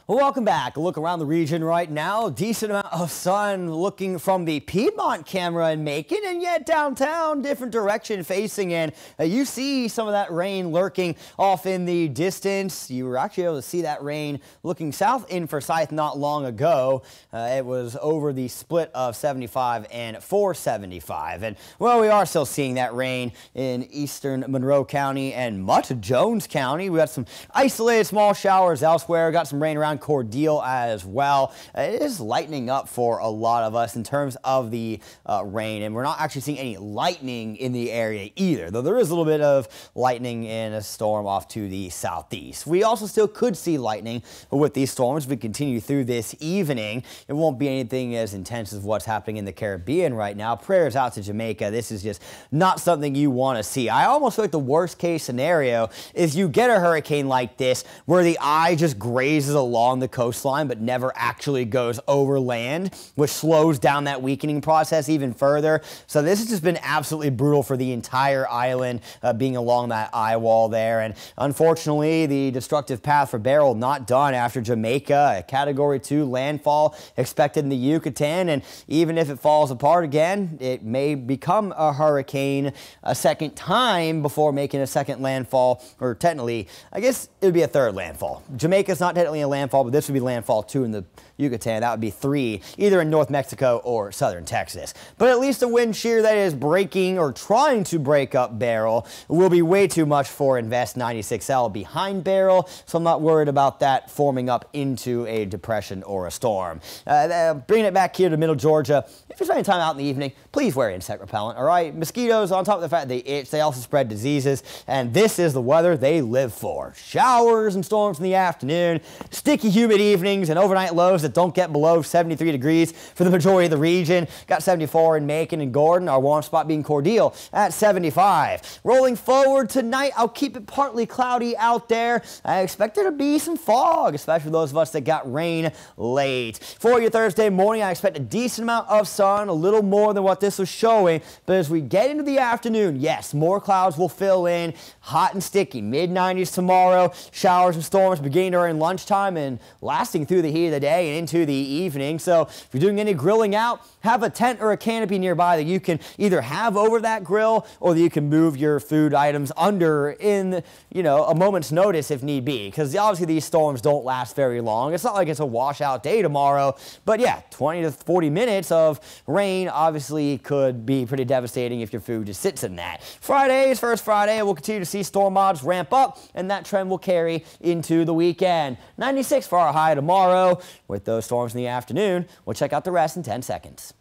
Well, welcome back. A look around the region right now. Decent amount of sun looking from the Piedmont camera in Macon, and yet downtown, different direction facing in. You see some of that rain lurking off in the distance. You were actually able to see that rain looking south in Forsyth not long ago. It was over the split of 75 and 475. And well, we are still seeing that rain in eastern Monroe County and much of Jones County. We got some isolated small showers elsewhere. Got some rain around Cordele as well. It is lightening up for a lot of us in terms of the rain, and we're not actually seeing any lightning in the area either, though there is a little bit of lightning in a storm off to the southeast. We also still could see lightning with these storms as we continue through this evening. It won't be anything as intense as what's happening in the Caribbean right now. Prayers out to Jamaica. This is just not something you want to see. I almost feel like the worst case scenario is you get a hurricane like this where the eye just grazes along the coastline but never actually goes over land, which slows down that weakening process even further. So this has just been absolutely brutal for the entire island, being along that eye wall there. And unfortunately, the destructive path for Beryl not done after Jamaica. A Category 2 landfall expected in the Yucatan, and even if it falls apart again, it may become a hurricane a second time before making a second landfall, or technically, I guess it would be a third landfall. Jamaica's not technically a landfall, but this would be landfall 2 in the Yucatan. That would be 3, either in North Mexico or southern Texas. But at least the wind shear that is breaking or trying to break up Beryl will be way too much for Invest 96L behind Beryl, so I'm not worried about that forming up into a depression or a storm. Bringing it back here to Middle Georgia, if you're spending time out in the evening, please wear insect repellent, all right? Mosquitoes, on top of the fact they itch, they also spread diseases, and this is the weather they live for. Showers and storms in the afternoon, sticky, humid evenings, and overnight lows that don't get below 73 degrees for the majority of the region. Got 74 in Macon and Gordon, our warm spot being Cordele at 75. Rolling forward tonight, I'll keep it partly cloudy out there. I expect there to be some fog, especially those of us that got rain late. For your Thursday morning, I expect a decent amount of sun, a little more than what this was showing, but as we get into the afternoon, yes, more clouds will fill in, hot and sticky, mid-90s tomorrow, showers and storms beginning during lunchtime and lasting through the heat of the day and into the evening. So if you're doing any grilling out, have a tent or a canopy nearby that you can either have over that grill or that you can move your food items under in, a moment's notice if need be, because obviously these storms don't last very long. It's not like it's a washout day tomorrow, but yeah, 20 to 40 minutes of rain obviously could be pretty devastating if your food just sits in that. Friday is first Friday. We'll continue to see storm odds ramp up, and that trend will carry into the weekend. 96 for our high tomorrow. With those storms in the afternoon, we'll check out the rest in 10 seconds.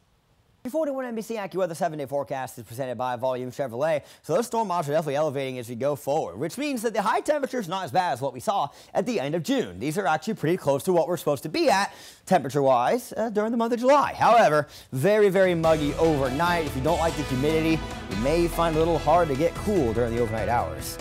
Your 41 NBC AccuWeather 7-day forecast is presented by Volume Chevrolet, so those storm odds are definitely elevating as we go forward, which means that the high temperature is not as bad as what we saw at the end of June. These are actually pretty close to what we're supposed to be at temperature-wise during the month of July. However, very, very muggy overnight. If you don't like the humidity, you may find it a little hard to get cool during the overnight hours.